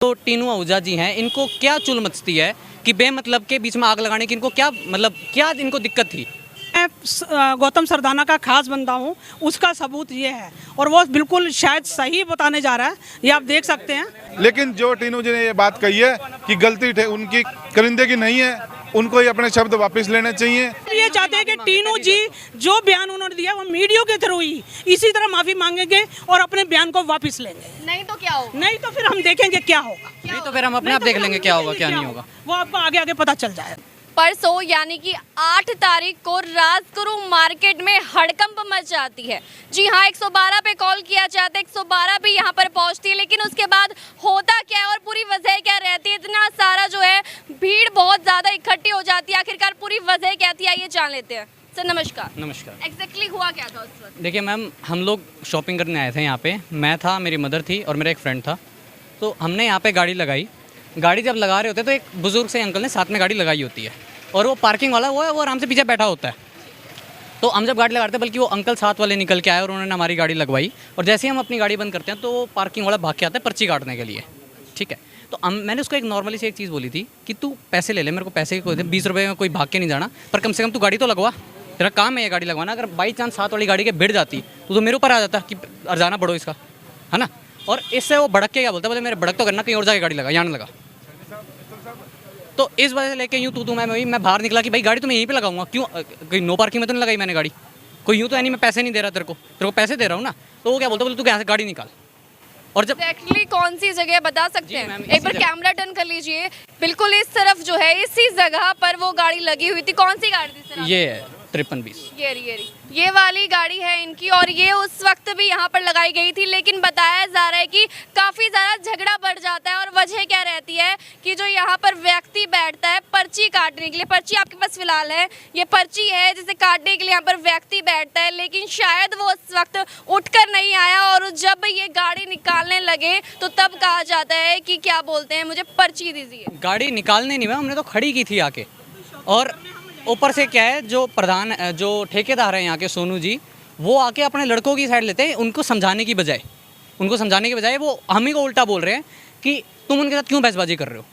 तो टीनू आहूजा जी हैं, इनको क्या चुल मचती है कि बेमतलब के बीच में आग लगाने की, इनको क्या मतलब क्या इनको दिक्कत थी? मैं गौतम सरदाना का खास बंदा हूँ, उसका सबूत ये है और वो बिल्कुल शायद सही बताने जा रहा है, ये आप देख सकते हैं। लेकिन जो टीनू जी ने ये बात कही है कि गलती उनकी करिंदे की नहीं है, उनको ये अपने शब्द वापस लेने चाहिए। ये चाहते हैं कि टीनू जी जो बयान उन्होंने दिया वो मीडिया के थ्रू ही इसी तरह माफी मांगेंगे और अपने बयान को वापस लेंगे। नहीं तो क्या होगा? नहीं तो फिर हम देखेंगे क्या होगा। नहीं तो फिर हम अपने आप देख लेंगे क्या होगा क्या नहीं होगा, वो आपको आगे आगे पता चल जाएगा। परसों यानी कि 8 तारीख को राजगुरु मार्केट में हड़कंप मच जाती है। जी हाँ, 112 पे कॉल किया जाता है, 112 भी यहाँ पर पहुँचती है, लेकिन उसके बाद होता क्या है और पूरी वजह क्या रहती है? इतना सारा जो है भीड़ बहुत ज़्यादा इकट्ठी हो जाती है, आखिरकार पूरी वजह क्या थी, आइए जान लेते हैं। सर नमस्कार। नमस्कार। एग्जैक्टली हुआ क्या था उस वक्त? देखिए मैम, हम लोग शॉपिंग करने आए थे यहाँ पे, मैं था, मेरी मदर थी और मेरा एक फ्रेंड था। तो हमने यहाँ पे गाड़ी लगाई। गाड़ी जब लगा रहे होते तो एक बुजुर्ग से अंकल ने साथ में गाड़ी लगाई होती है और वो पार्किंग वाला वो आराम से पीछे बैठा होता है। तो हम जब गाड़ी लगाते हैं, बल्कि वो अंकल साथ वाले निकल के आए और उन्होंने हमारी गाड़ी लगवाई और जैसे ही हम अपनी गाड़ी बंद करते हैं तो वो पार्किंग वाला भाग के आता है पर्ची काटने के लिए। ठीक है, तो मैंने उसको एक नॉर्मली से एक चीज़ बोली थी कि तू पैसे ले ले, मेरे को पैसे की कोई 20 रुपये में कोई भाग के नहीं जाना, पर कम से कम तू गाड़ी तो लगवा, तेरा काम है ये गाड़ी लगवाना। अगर बाई चांस साथ वाली गाड़ी के भिड़ जाती तो मेरे ऊपर आ जाता कि अर्जाना बढ़ो इसका, है ना। और इससे वो भड़क के क्या बोलता, बोले मेरे भड़क तो करना, कहीं और जाके गाड़ी लगा, यहाँ लगा। तो इस वजह से लेके यूँ तू मैं बाहर निकला कि भाई गाड़ी तो मैं यहीं पे लगाऊंगा, क्यों कहीं नो पार्किंग में तो नहीं लगाई मैंने गाड़ी, कोई यूँ तो है नहीं, मैं पैसे नहीं दे रहा तेरे को पैसे दे रहा हूँ ना। तो वो क्या बोलता, बोले तू यहाँ से गाड़ी निकाल। और जब एक्चुअली कौन सी जगह बता सकते हैं? मैम, एक बार कैमरा टर्न कर लीजिए, बिल्कुल इस तरफ जो है इसी जगह पर वो गाड़ी लगी हुई थी। कौन सी गाड़ी थी सर? ये है 5320। ये वाली गाड़ी है इनकी और ये उस वक्त भी यहाँ पर लगाई गई थी, लेकिन बताया जा रहा है कि काफ़ी ज़्यादा झगड़ा बढ़ जाता है। और वजह क्या रहती है कि जो यहाँ पर व्यक्ति बैठता है पर्ची काटने के लिए, पर्ची आपके पास फिलहाल है, ये पर्ची है जिसे काटने के लिए यहाँ पर व्यक्ति बैठता है, लेकिन शायद वो उस वक्त उठकर नहीं आया और जब ये गाड़ी निकालने लगे तो तब कहा जाता है कि क्या बोलते हैं, मुझे पर्ची दीजिए। गाड़ी निकालने नहीं, मैं हमने तो खड़ी की थी आके। और ऊपर से क्या है, जो ठेकेदार हैं यहाँ के सोनू जी, वो आके अपने लड़कों की साइड लेते हैं, उनको समझाने की बजाय वो हम ही को उल्टा बोल रहे हैं कि तुम उनके साथ क्यों बहसबाजी कर रहे हो।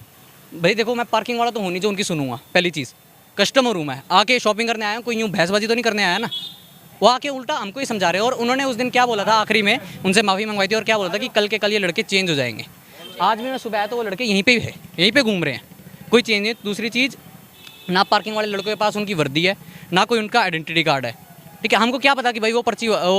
भाई देखो, मैं पार्किंग वाला तो हूँ नहीं जो उनकी सुनूंगा, पहली चीज़। कस्टमर हूँ मैं, आके शॉपिंग करने आया हूँ, कोई यूँ बहसबाजी तो नहीं करने आया ना। वो आके उल्टा हमको ही समझा रहे हैं। और उन्होंने उस दिन क्या बोला था, आखिरी में उनसे माफ़ी मंगवाई थी और क्या बोला था कि कल के कल ये लड़के चेंज हो जाएंगे। आज भी मैं सुबह आया तो वो लड़के यहीं पे है, यहीं पे घूम रहे हैं, कोई चेंज नहीं। दूसरी चीज़, ना पार्किंग वाले लड़कों के पास उनकी वर्दी है, ना कोई उनका आइडेंटिटी कार्ड है। ठीक है, हमको क्या पता कि भाई वो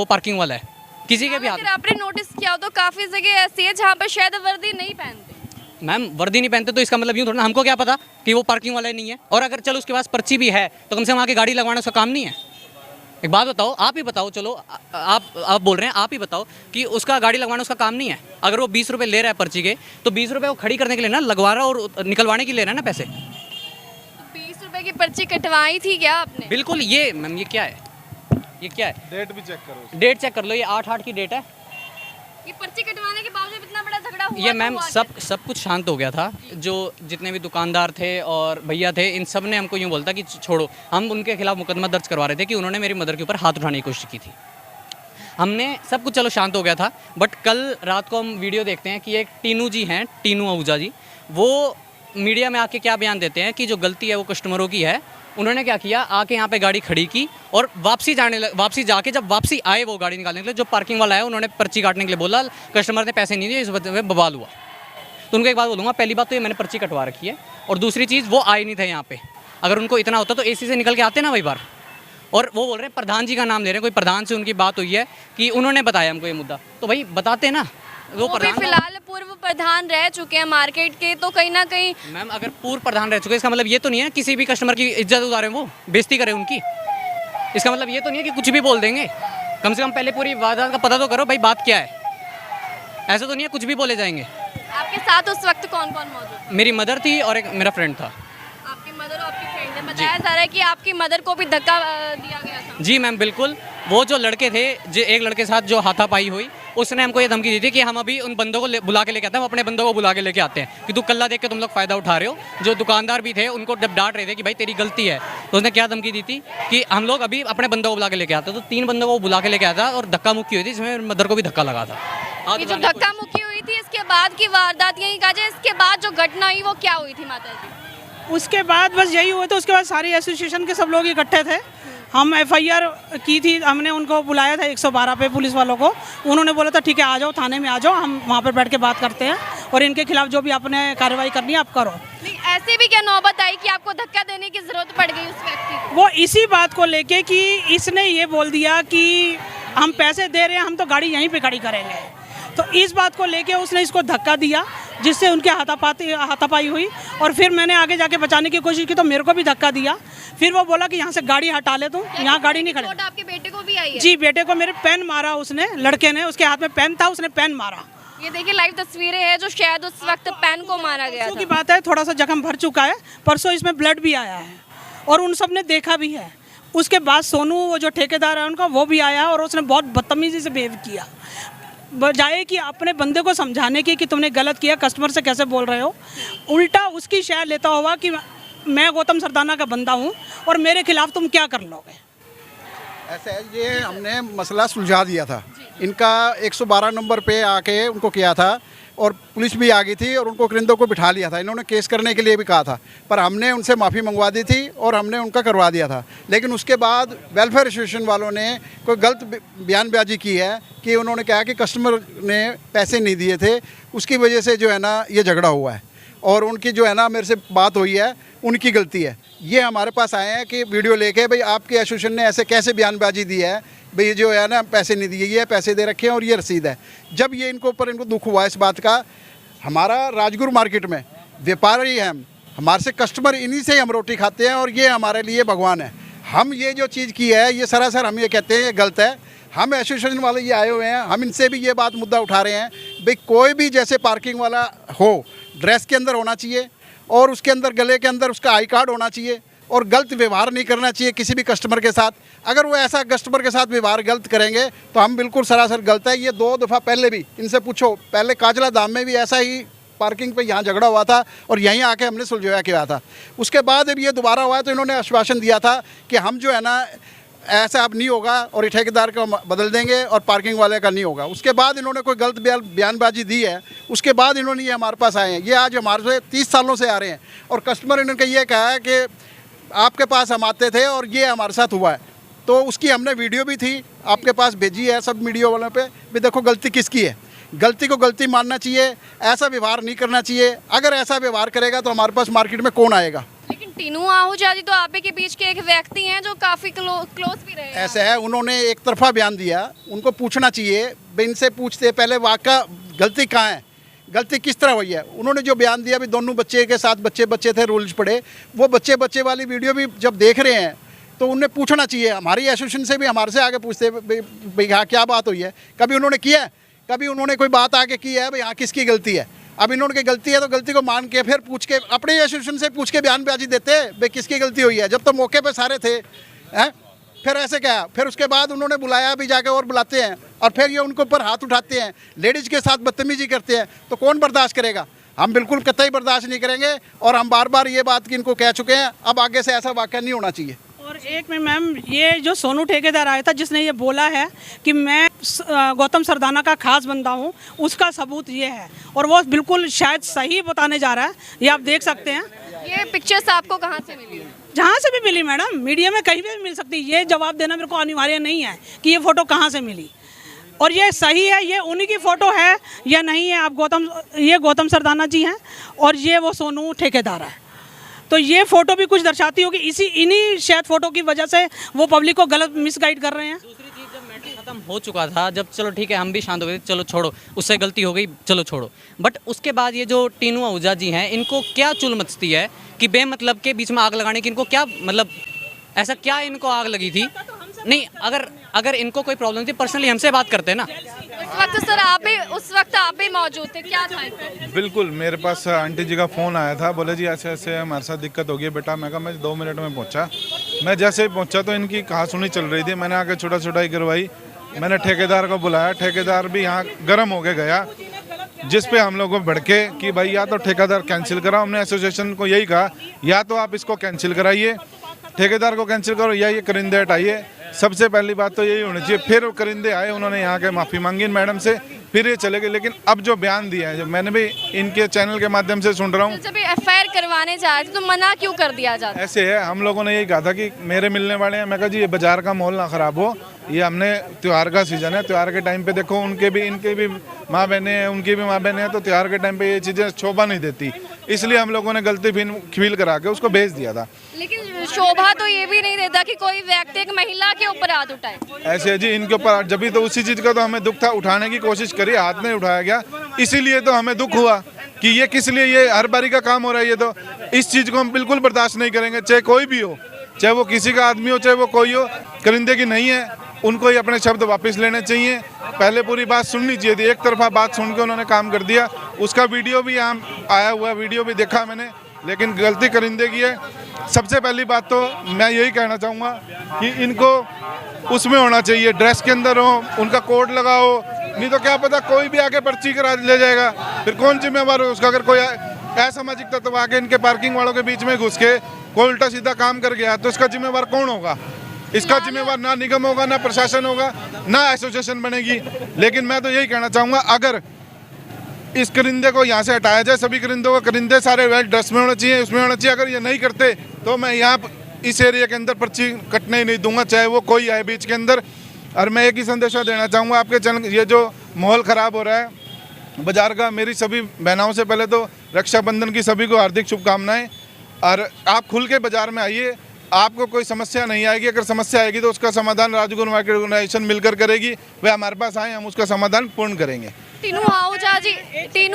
पार्किंग वाला है, किसी के भी हाथ। आपने नोटिस किया हो तो काफ़ी जगह ऐसी है जहाँ पर शायद वर्दी नहीं पहनते। मैम वर्दी नहीं पहनते तो इसका मतलब यूँ थोड़ा ना, हमको क्या पता कि वो पार्किंग वाला नहीं है। और अगर चलो उसके पास पर्ची भी है तो कम से कम आके गाड़ी लगवाना उसका काम नहीं है। एक बात बताओ, आप ही बताओ, चलो आप बोल रहे हैं, आप ही बताओ कि उसका गाड़ी लगवाना उसका काम नहीं है। अगर वो 20 रुपये ले रहा है पर्ची के, तो 20 रुपये वो खड़ी करने के लिए ना, लगवा रहा और निकलवाने के लिए ले रहा है ना पैसे। 20 रुपए की पर्ची कटवाई थी क्या आपने? बिल्कुल। ये मैम ये क्या है, डेट भी चेक करो, डेट चेक कर लो, ये 8/8 की डेट है। ये पर्ची कटवाने के बावजूद इतना बड़ा झगड़ा हुआ? ये मैम सब कुछ शांत हो गया था। जो जितने भी दुकानदार थे और भैया थे, इन सब ने हमको यूँ बोलता कि छोड़ो। हम उनके खिलाफ मुकदमा दर्ज करवा रहे थे कि उन्होंने मेरी मदर के ऊपर हाथ उठाने की कोशिश की थी। हमने सब कुछ चलो शांत हो गया था, बट कल रात को हम वीडियो देखते हैं कि एक टीनू जी हैं, टीनू आहूजा जी, वो मीडिया में आके क्या बयान देते हैं कि जो गलती है वो कस्टमरों की है। उन्होंने क्या किया, आके यहाँ पे गाड़ी खड़ी की और वापसी जाके जब वापसी आए वो गाड़ी निकालने के लिए, जो पार्किंग वाला है उन्होंने पर्ची काटने के लिए बोला, कस्टमर ने पैसे नहीं दिए, इस वजह में बवाल हुआ। तो उनको एक बात बोलूँगा, पहली बात तो ये मैंने पर्ची कटवा रखी है, और दूसरी चीज़ वो आए नहीं थे यहाँ पे। अगर उनको इतना होता तो एसी से निकल के आते ना वही बार। और वो बोल रहे हैं प्रधान जी का नाम ले रहे हैं, कोई प्रधान से उनकी बात हुई है कि उन्होंने बताया हमको ये मुद्दा, तो भाई बताते ना। वो भी फिलहाल पूर्व प्रधान रह चुके हैं मार्केट के, तो कहीं ना कहीं। मैम अगर पूर्व प्रधान रह चुके इसका मतलब ये तो नहीं है किसी भी कस्टमर की इज्जत उतारें, वो बेइज्जती करें उनकी। इसका मतलब ये तो नहीं है कि कुछ भी बोल देंगे। कम से कम पहले पूरी वारदात का पता तो करो भाई, बात क्या है। ऐसा तो नहीं है कुछ भी बोले जाएंगे। आपके साथ उस वक्त कौन कौन मौजूद? मेरी मदर थी और एक मेरा फ्रेंड था। आपकी मदर और आपकी फ्रेंड है। बताया जा रहा है कि आपकी मदर को भी धक्का दिया गया था। जी मैम बिल्कुल। वो जो लड़के थे, जो एक लड़के के साथ जो हाथापाई हुई, उसने हमको ये धमकी दी थी कि हम अभी उन बंदों को बुला के लेके आते हैं, हम अपने बंदों को बुला के लेके आते हैं कि तू कल्ला देख के तुम लोग फ़ायदा उठा रहे हो। जो दुकानदार भी थे उनको जब डांट रहे थे कि भाई तेरी गलती है, तो उसने क्या धमकी दी थी कि हम लोग अभी अपने बंदों को बुला के लेके आते हैं। तो 3 बंदों को बुला के लेके आया था और धक्का मुक्की हुई थी, जिसमें मदर को भी धक्का लगा था। ये जो धक्का मुक्की हुई थी, इसके उसके बाद की वारदात यही कहा जाए, इसके बाद जो घटना हुई वो क्या हुई थी माता जी? उसके बाद बस यही हुआ, तो उसके बाद सारी एसोसिएशन के सब लोग इकट्ठे थे। हम एफआईआर की थी, हमने उनको बुलाया था 112 पे पुलिस वालों को। उन्होंने बोला था ठीक है आ जाओ थाने में, आ जाओ, हम वहाँ पर बैठ के बात करते हैं और इनके खिलाफ जो भी आपने कार्रवाई करनी है आप करो। नहीं, ऐसी भी क्या नौबत आई कि आपको धक्का देने की जरूरत पड़ गई उस व्यक्ति को? वो इसी बात को लेके कि इसने ये बोल दिया कि हम पैसे दे रहे हैं, हम तो गाड़ी यहीं पे खड़ी करेंगे, तो इस बात को लेके उसने इसको धक्का दिया, जिससे उनके हाथापाई हुई। और फिर मैंने आगे जाके बचाने की कोशिश की तो मेरे को भी धक्का दिया। फिर वो बोला कि यहाँ से गाड़ी हटा ले, तुम यहाँ गाड़ी नहीं खड़े। चोट आपके बेटे को भी आई है? जी, बेटे को मेरे पेन मारा उसने, लड़के ने, उसके हाथ में पेन था, उसने पेन मारा। ये देखिए लाइव तस्वीरें हैं जो शायद उस वक्त पेन को मारा गया परसों था। की बात है, थोड़ा सा जख्म भर चुका है, परसों इसमें ब्लड भी आया है और उन सब ने देखा भी है। उसके बाद सोनू वो जो ठेकेदार है उनका, वो भी आया और उसने बहुत बदतमीजी से बिहेव किया, बजाय कि अपने बंदे को समझाने की कि तुमने गलत किया, कस्टमर से कैसे बोल रहे हो, उल्टा उसकी शायद लेता हुआ कि मैं गौतम सरदाना का बंदा हूँ और मेरे खिलाफ तुम क्या कर लोगे। ऐसा है, ये हमने मसला सुलझा दिया था, इनका 112 नंबर पे आके उनको किया था और पुलिस भी आ गई थी और उनको करिंदों को बिठा लिया था। इन्होंने केस करने के लिए भी कहा था, पर हमने उनसे माफ़ी मंगवा दी थी और हमने उनका करवा दिया था। लेकिन उसके बाद वेलफेयर एसोसिएशन वालों ने कोई गलत बयानबाजी की है कि उन्होंने कहा कि कस्टमर ने पैसे नहीं दिए थे, उसकी वजह से जो है ना ये झगड़ा हुआ है और उनकी जो है ना मेरे से बात हुई है, उनकी गलती है। ये हमारे पास आए हैं कि वीडियो लेके भाई आपके एसोसिएशन ने ऐसे कैसे बयानबाजी दी है, भाई जो है ना पैसे नहीं दिए, ये पैसे दे रखे हैं और ये रसीद है। जब ये इनको ऊपर इनको दुख हुआ इस बात का, हमारा राजगुरु मार्केट में व्यापारी हैं हमारे से कस्टमर, इन्हीं से ही हम रोटी खाते हैं और ये हमारे लिए भगवान है। हम ये जो चीज़ की है ये सरासर हम ये कहते हैं ये गलत है। हम एसोसिएशन वाले ये आए हुए हैं, हम इनसे भी ये बात मुद्दा उठा रहे हैं भाई कोई भी जैसे पार्किंग वाला हो ड्रेस के अंदर होना चाहिए और उसके अंदर गले के अंदर उसका आई कार्ड होना चाहिए और गलत व्यवहार नहीं करना चाहिए किसी भी कस्टमर के साथ। अगर वो ऐसा कस्टमर के साथ व्यवहार गलत करेंगे तो हम बिल्कुल सरासर गलत है। ये 2 दफ़ा पहले भी इनसे पूछो, पहले काजला धाम में भी ऐसा ही पार्किंग पे यहाँ झगड़ा हुआ था और यहीं आके हमने सुलझाया किया था। उसके बाद अब ये दोबारा हुआ है तो इन्होंने आश्वासन दिया था कि हम जो है ना ऐसा अब नहीं होगा और ये ठेकेदार को बदल देंगे और पार्किंग वाले का नहीं होगा। उसके बाद इन्होंने कोई गलत बयानबाजी दी है, उसके बाद इन्होंने ये हमारे पास आए हैं। ये आज हमारे से 30 सालों से आ रहे हैं और कस्टमर इन्होंने ये कहा है कि आपके पास हम आते थे और ये हमारे साथ हुआ है, तो उसकी हमने वीडियो भी थी आपके पास भेजी है सब मीडिया वालों पे भी, देखो गलती किसकी है, गलती को गलती मानना चाहिए, ऐसा व्यवहार नहीं करना चाहिए। अगर ऐसा व्यवहार करेगा तो हमारे पास मार्केट में कौन आएगा। लेकिन टीनू आहूजा जी तो आप ही के बीच के एक व्यक्ति हैं जो काफी क्लोज भी रहे हैं। ऐसा है, उन्होंने एक तरफा बयान दिया, उनको पूछना चाहिए भाई, इनसे पूछते पहले वाकई गलती कहाँ है, गलती किस तरह हुई है। उन्होंने जो बयान दिया भी दोनों बच्चे के साथ बच्चे थे, रूल्स पड़े, वो बच्चे वाली वीडियो भी जब देख रहे हैं तो उन्हें पूछना चाहिए। हमारी एसोसिएशन से भी हमारे से आगे पूछते भाई हाँ क्या बात हुई है, कभी उन्होंने किया है, कभी उन्होंने कोई बात आगे की है भाई हाँ किसकी गलती है। अब इन्होंने गलती है तो गलती को मान के फिर पूछ के अपने एसोसिएशन से पूछ के बयानबाजी देते भाई किसकी गलती हुई है, जब तो मौके पे सारे थे हैं। फिर ऐसे क्या, फिर उसके बाद उन्होंने बुलाया भी जाके और बुलाते हैं और फिर ये उनके ऊपर हाथ उठाते हैं, लेडीज़ के साथ बदतमीजी करते हैं, तो कौन बर्दाश्त करेगा। हम बिल्कुल कतई बर्दाश्त नहीं करेंगे और हम बार बार ये बात कि इनको कह चुके हैं, अब आगे से ऐसा वाक़या नहीं होना चाहिए। और एक में मैम ये जो सोनू ठेकेदार आया था जिसने ये बोला है कि मैं गौतम सरदाना का खास बंदा हूँ, उसका सबूत ये है और वो बिल्कुल शायद सही बताने जा रहा है। ये आप देख सकते हैं। ये पिक्चर्स आपको कहाँ से मिली? जहाँ से भी मिली मैडम, मीडिया में कहीं भी मिल सकती है। ये जवाब देना मेरे को अनिवार्य नहीं है कि ये फ़ोटो कहाँ से मिली और ये सही है, ये उन्हीं की फ़ोटो है या नहीं है। आप ये गौतम सरदाना जी हैं और ये वो सोनू ठेकेदार है, तो ये फ़ोटो भी कुछ दर्शाती होगी। इन्हीं शायद फ़ोटो की वजह से वो पब्लिक को गलत मिसगाइड कर रहे हैं। दूसरी चीज़, जब मैटर खत्म हो चुका था, जब चलो ठीक है हम भी शांत हो गए, चलो छोड़ो उससे गलती हो गई चलो छोड़ो, बट उसके बाद ये जो टीनू आहूजा जी हैं इनको क्या चुल मचती है कि बेमतलब के बीच में आग लगाने की, इनको क्या मतलब ऐसा क्या इनको आग लगी थी? नहीं, अगर इनको कोई प्रॉब्लम थी पर्सनली हमसे बात करते ना। उस वक्त आप भी मौजूद थे, क्या था? बिल्कुल, मेरे पास आंटी जी का फ़ोन आया था, बोले जी ऐसे ऐसे हमारे साथ दिक्कत हो गई बेटा। मैं कहा मैं 2 मिनट में पहुंचा। मैं जैसे ही पहुंचा तो इनकी कहासुनी चल रही थी, मैंने आके छुटाई करवाई, मैंने ठेकेदार को बुलाया, ठेकेदार भी यहाँ गर्म होके गया, जिस पे हम लोग को भड़के कि भाई या तो ठेकेदार कैंसिल कराओ। हमने एसोसिएशन को यही कहा या तो आप इसको कैंसिल कराइए, ठेकेदार को कैंसिल करो, या ये करिंदे हटाइए, सबसे पहली बात तो यही होनी चाहिए। फिर वो करिंदे आए, उन्होंने यहाँ के माफ़ी मांगी इन मैडम से, फिर ये चले गए। लेकिन अब जो बयान दिया है, जो मैंने भी इनके चैनल के माध्यम से सुन रहा हूँ, जब एफआईआर करवाने जा रहे थे तो मना क्यों कर दिया जाता? ऐसे है, हम लोगों ने यही कहा था कि मेरे मिलने वाले हैं, मैं कहा जी ये बाजार का माहौल ना ख़राब हो, ये हमने त्यौहार का सीज़न है, त्यौहार के टाइम पे देखो उनके भी इनके भी माँ बहनें हैं, उनकी भी माँ बहनें हैं, तो त्यौहार के टाइम पे ये चीज़ें शोभा नहीं देती, इसलिए हम लोगों ने गलती फील करा के उसको भेज दिया था। लेकिन शोभा तो ये भी नहीं देता कि कोई व्यक्ति एक महिला के ऊपर हाथ उठाए। ऐसे है जी, इनके ऊपर जब भी तो उसी चीज़ का तो हमें दुख था, उठाने की कोशिश करी, हाथ नहीं उठाया गया, इसीलिए तो हमें दुख हुआ कि ये किस लिए ये हर बारी का काम हो रहा है। ये तो इस चीज़ को हम बिल्कुल बर्दाश्त नहीं करेंगे, चाहे कोई भी हो, चाहे वो किसी का आदमी हो, चाहे वो कोई हो, करिंदे की नहीं है, उनको ही अपने शब्द वापस लेने चाहिए। पहले पूरी बात सुननी चाहिए थी, एक तरफा बात सुन के उन्होंने काम कर दिया। उसका वीडियो भी यहाँ आया हुआ, वीडियो भी देखा मैंने, लेकिन गलती करिंदे की है। सबसे पहली बात तो मैं यही कहना चाहूँगा कि इनको उसमें होना चाहिए, ड्रेस के अंदर हो, उनका कोड लगाओ, नहीं तो क्या पता कोई भी आके पर्ची करा ले जाएगा, फिर कौन जिम्मेवार हो उसका। अगर कोई असामाजिक तत्व आके इनके पार्किंग वालों के बीच में घुस के कोई उल्टा सीधा काम कर गया तो इसका जिम्मेवार कौन होगा? इसका जिम्मेवार ना निगम होगा, ना प्रशासन होगा, ना एसोसिएशन बनेगी। लेकिन मैं तो यही कहना चाहूँगा, अगर इस करिंदे को यहाँ से हटाया जाए, सभी करिंदों को, करिंदे सारे वेल ड्रेस में होना चाहिए, उसमें होना चाहिए। अगर ये नहीं करते तो मैं यहाँ इस एरिया के अंदर पर्ची कटने ही नहीं दूंगा, चाहे वो कोई आए बीच के अंदर। और मैं एक ही संदेशा देना चाहूँगा आपके चैनल, ये जो माहौल ख़राब हो रहा है बाज़ार का, मेरी सभी बहनों से पहले तो रक्षाबंधन की सभी को हार्दिक शुभकामनाएं। और आप खुल के बाज़ार में आइए, आपको कोई समस्या नहीं आएगी। अगर समस्या आएगी तो उसका समाधान राजगुरु मार्केट ऑर्गेनाइजेशन मिलकर करेगी, वह हमारे पास आए, हम उसका समाधान पूर्ण करेंगे। टीनू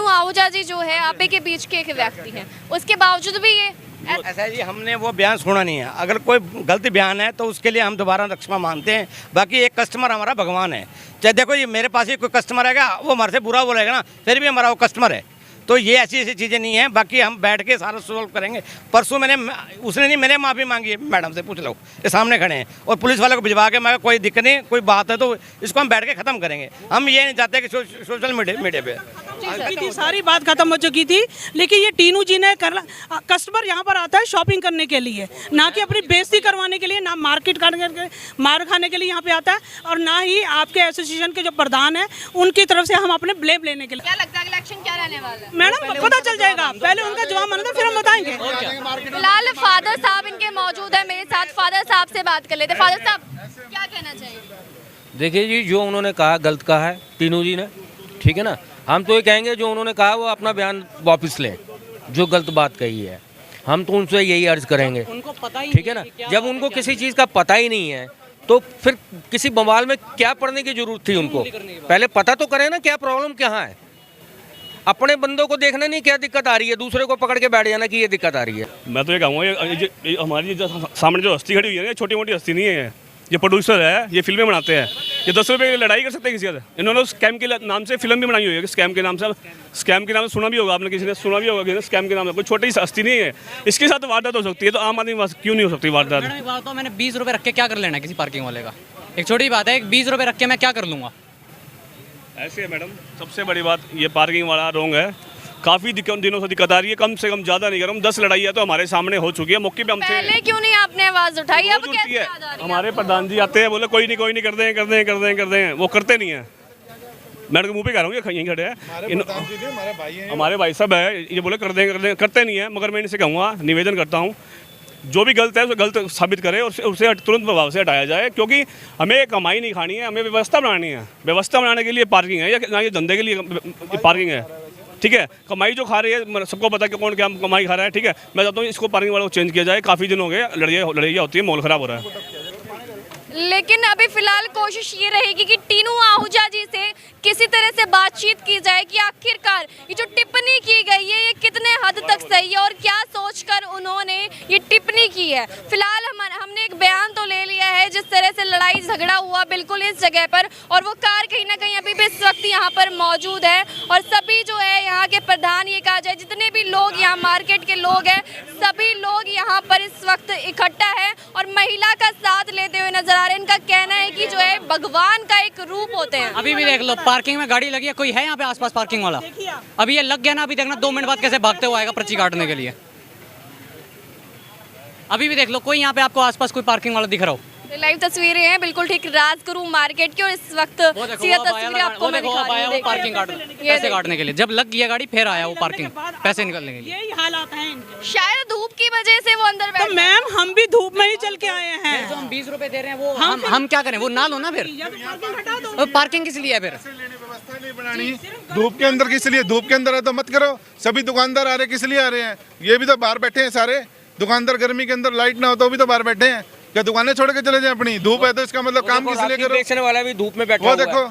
आहूजा जी जो है आप ही के बीच के एक व्यक्ति हैं, उसके बावजूद भी ये ऐसा है जी, हमने वो बयान सुना नहीं है। अगर कोई गलत बयान है तो उसके लिए हम दोबारा क्षमा मानते हैं। बाकी एक कस्टमर हमारा भगवान है। चाहे देखो ये मेरे पास ही कोई कस्टमर आएगा, वो हमारे से बुरा बोलेगा ना, फिर भी हमारा वो कस्टमर है। तो ये ऐसी चीज़ें नहीं है। बाकी हम बैठ के सारा सोल्व करेंगे। परसों उसने नहीं, मैंने माफ़ी मांगी है, मैडम से पूछ लो, ये सामने खड़े हैं, और पुलिस वालों को भिजवा के, मैं कोई दिक्कत नहीं, कोई बात है तो इसको हम बैठ के ख़त्म करेंगे। हम ये नहीं चाहते कि सोशल मीडिया पे थी, सारी बात खत्म हो चुकी थी। लेकिन ये टीनू जी ने कस्टमर यहाँ पर आता है शॉपिंग करने के लिए, ना कि अपनी बेइज्जती करवाने के लिए, ना मार खाने के लिए यहाँ पे आता है, और ना ही आपके एसोसिएशन के जो प्रधान है उनकी तरफ से हम अपने ब्लेम लेने के लिए। क्या लगता है इलेक्शन क्या रहने वाला है? मैडम पता चल जाएगा, पहले उनका जवाब माना था, फिर हम बताएंगे। फिलहाल फादर साहब इनके मौजूद है मेरे साथ, फादर साहब से बात कर लेते। फादर साहब क्या कहना चाहिए? देखिए जी, जो उन्होंने कहा गलत कहा है टीनू जी ने, ठीक है ना। हम तो ये कहेंगे जो उन्होंने कहा वो अपना बयान वापस लें, जो गलत बात कही है। हम तो उनसे यही अर्ज करेंगे, ठीक है ना। जब उनको किसी चीज़ का पता ही नहीं है तो फिर किसी बवाल में क्या पढ़ने की जरूरत थी उनको? पहले पता तो करें ना क्या प्रॉब्लम कहाँ है। अपने बंदों को देखना नहीं क्या दिक्कत आ रही है, दूसरे को पकड़ के बैठ जाना कि ये दिक्कत आ रही है। मैं तो ये कहूँगा, ये हमारी जो सामने जो हस्ती खड़ी हुई है ना, छोटी मोटी हस्ती नहीं है। ये प्रोड्यूसर है, ये फिल्में बनाते हैं, ये 10 रुपये की लड़ाई कर सकते हैं किसी से। इन्होंने स्कैम के नाम से फिल्म भी बनाई हुई है, स्कैम के नाम से। स्कैम के नाम से सुना भी होगा आपने, किसी ने सुना भी होगा, स्कैम के नाम से। कोई छोटी सी हस्ती नहीं है, इसके साथ वारदात हो सकती है, तो आम आदमी क्यों नहीं हो सकती वारदात? बात तो मैंने 20 रुपये रख के क्या कर लेना किसी पार्किंग वाले का? एक छोटी बात है, 20 रुपये रख के मैं क्या कर लूँगा? ऐसे है मैडम, सबसे बड़ी बात ये पार्किंग वाला रोंग है। काफ़ी दिनों से दिक्कत आ रही है, कम से कम ज़्यादा नहीं कर रहा हूँ, 10 लड़ाइयाँ तो हमारे सामने हो चुकी है। मौके पे हम पहले क्यों नहीं आपने आवाज उठाई? अब कैसे है, याद आ रही है? हमारे प्रधान जी आते हैं, बोले कोई नहीं कर दें, वो करते नहीं है। मैडम के मुँह पे कह रहा हूँ, यहीं खड़े हैं, हमारे भाई साहब है, ये बोले कर दें, करते नहीं है। मगर मैं इनसे कहूँगा, निवेदन करता हूँ, जो भी गलत है उसे गलत साबित करे और उसे तुरंत प्रभाव से हटाया जाए, क्योंकि हमें कमाई नहीं खानी है, हमें व्यवस्था बनानी है। व्यवस्था बनाने के लिए पार्किंग है, या ना ये धंधे के लिए पार्किंग है, ठीक है। कमाई जो खा रही है सबको पता कि कौन क्या कमाई खा रहा है, ठीक है। मैं चाहता हूँ इसको पार्किंग वालों को चेंज किया जाए। काफ़ी दिन हो गए लड़ाइयाँ होती है, माहौल ख़राब हो रहा है। लेकिन अभी फिलहाल कोशिश ये रहेगी कि टीनू आहूजा जी से किसी तरह से बातचीत की जाए कि आखिरकार ये जो टिप्पणी की गई है ये कितने हद तक सही है और क्या सोचकर उन्होंने ये टिप्पणी की है। फिलहाल हमने एक बयान तो ले लिया है जिस तरह से लड़ाई झगड़ा हुआ बिल्कुल इस जगह पर, और वो कार कहीं ना कहीं अभी भी इस वक्त यहाँ पर मौजूद है। और सभी जो है यहाँ के प्रधान, ये कहा जाए जितने भी लोग यहाँ मार्केट के लोग हैं, सभी लोग यहाँ पर इस वक्त इकट्ठा है और महिला का साथ लेते हुए नजर आ रहे हैं। इनका कहना है कि जो है भगवान का एक रूप होते हैं। अभी भी देख लो, पार्किंग में गाड़ी लगी है, कोई है यहाँ पे आसपास पार्किंग वाला? अभी ये लग गया ना, अभी देखना 2 मिनट बाद कैसे भागते हुए आएगा पर्ची काटने के लिए। अभी भी देख लो, कोई यहाँ पे आपको आसपास कोई पार्किंग वाला दिख रहा हो? लाइव तस्वीरें हैं बिल्कुल ठीक राजगुरु मार्केट की और इस वक्त वो देखो सीधा वो अब आया तस्वीरें आपको मैं वो दिखा रही आया हूं, वो देखिए। पार्किंग पैसे काटने के लिए जब लग गया गाड़ी फिर आया वो पार्किंग पैसे निकलने के लिए। यही हालात हैं इनके। शायद धूप की वजह से वो अंदर तो बैठ मैम हम भी धूप में ही चल के आए हैं। जो हम 20 रुपए दे रहे हैं वो हम क्या करें, वो ना लो ना फिर। या तो पार्किंग हटा दो। पार्किंग किस लिए है फिर? व्यवस्था नहीं बनानी धूप के अंदर, किस लिए धूप के अंदर है तो मत करो। सभी दुकानदार आ रहे किस लिए आ रहे हैं? ये भी तो बाहर बैठे हैं सारे दुकानदार, गर्मी के अंदर लाइट ना हो तो भी तो बाहर बैठे हैं। क्या दुकानें छोड़ के चले जाए अपनी? धूप है तो इसका मतलब काम किस लिए करो? बेचने वाला भी धूप में बैठा वो हुआ है। देखो,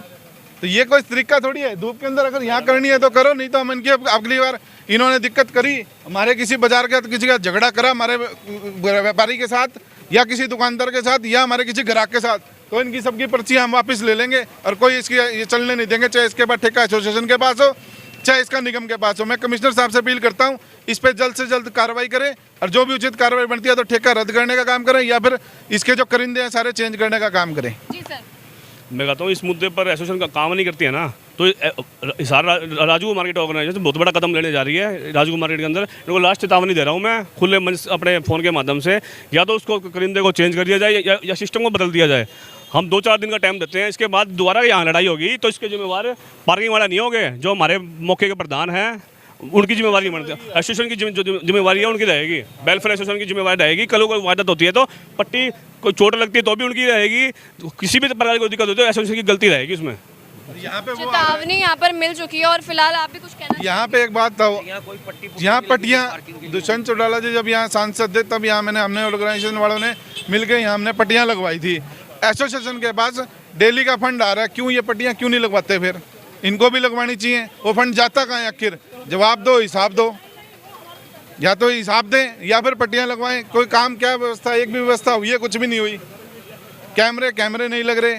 तो ये कोई तरीका थोड़ी है। धूप के अंदर अगर यहाँ करनी है तो करो, नहीं तो हम इनकी अगली बार इन्होंने दिक्कत करी हमारे किसी बाजार के, किसी का झगड़ा करा हमारे व्यापारी के साथ या किसी दुकानदार के साथ या हमारे किसी ग्राहक के साथ, तो इनकी सबकी पर्चियाँ हम वापस ले लेंगे और कोई इसकी ये चलने नहीं देंगे, चाहे इसके बाद ठेका एसोसिएशन के पास हो चाहे इसका निगम के पास हो। मैं कमिश्नर साहब से अपील करता हूँ इस पर जल्द से जल्द कार्रवाई करें और जो भी उचित कार्रवाई बनती है तो ठेका रद्द करने का काम करें या फिर इसके जो करिंदे हैं सारे चेंज करने का काम करें। जी सर। मैं कहता हूँ इस मुद्दे पर एसोसिएशन का काम नहीं करती है ना, तो हिसार राजू मार्केट ऑर्गेनाइजेशन बहुत बड़ा कदम लेने जा रही है। राजू मार्केट के अंदर इनको लास्ट चेतावनी दे रहा हूँ मैं खुले मंच अपने फ़ोन के माध्यम से, या तो उसको करिंदे को चेंज कर दिया जाए या सिस्टम को बदल दिया जाए। हम 2-4 दिन का टाइम देते हैं, इसके बाद दोबारा यहाँ लड़ाई होगी तो इसके जिम्मेवार पार्किंग वाला नहीं होंगे, जो हमारे मौके के प्रधान हैं उनकी जिम्मेवारी बनती है। एसोसिएशन की जो जिम्मेवारी है उनकी रहेगी, वेलफेयर एसोसिएशन की जिम्मेवारी रहेगी। कल को वारदात होती है तो पट्टी कोई चोट लगती है तो भी उनकी रहेगी, किसी भी प्रकार की दिक्कत होती है एसोसिएशन की गलती रहेगी उसमें। यहाँ पे चेतावनी यहाँ पर मिल चुकी है और फिलहाल आप भी कुछ कहना यहाँ पे एक बात था, यहाँ पट्टियाँ दुष्यंत चौटाला जी जब यहाँ सांसद थे तब यहाँ हमने ऑर्गेनाइजेशन वालों ने मिलकर यहाँ हमने पट्टियाँ लगवाई थी। एसोसिएशन के पास डेली का फंड आ रहा है, क्यों ये पट्टियाँ क्यों नहीं लगवाते? फिर इनको भी लगवानी चाहिए। वो फंड जाता कहाँ है आखिर? जवाब दो, हिसाब दो, या तो हिसाब दें या फिर पट्टियाँ लगवाएं। कोई काम क्या व्यवस्था, एक भी व्यवस्था हुई है? कुछ भी नहीं हुई। कैमरे नहीं लग रहे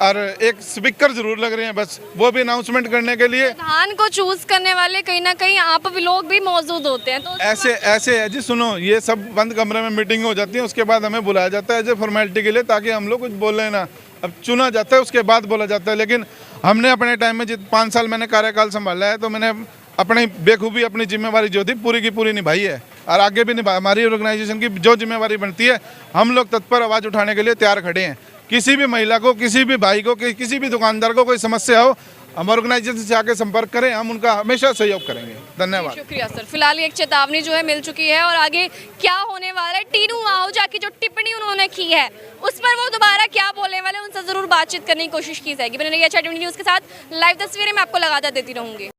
और एक स्पीकर जरूर लग रहे हैं बस, वो भी अनाउंसमेंट करने के लिए। प्रधान को चूज करने वाले कहीं ना कहीं आप भी लोग भी मौजूद होते हैं, तो ऐसे है जी। सुनो, ये सब बंद कमरे में मीटिंग हो जाती है, उसके बाद हमें बुलाया जाता है एज ए फॉर्मेलिटी के लिए, ताकि हम लोग कुछ बोले ना। अब चुना जाता है उसके बाद बोला जाता है, लेकिन हमने अपने टाइम में 5 साल मैंने कार्यकाल संभाला है तो मैंने अपनी बेखूबी अपनी जिम्मेवारी जो थी पूरी की पूरी निभाई है और आगे भी निभा। हमारी ऑर्गेनाइजेशन की जो जिम्मेवारी बनती है हम लोग तत्पर आवाज़ उठाने के लिए तैयार खड़े हैं। किसी भी महिला को, किसी भी भाई को, किसी भी दुकानदार को कोई समस्या हो, हम ऑर्गेनाइजेशन से आके संपर्क करें, हम उनका हमेशा सहयोग करेंगे। धन्यवाद। शुक्रिया सर। फिलहाल एक चेतावनी जो है मिल चुकी है और आगे क्या होने वाला है, टीनू आहूजा की जो टिप्पणी उन्होंने की है उस पर वो दोबारा क्या बोलने वाले, उनसे जरूर बातचीत करने की कोशिश की जाएगी। बने रहिए अच्छा न्यूज़ के साथ। लाइव तस्वीरें मैं आपको लगातार देती रहूंगी।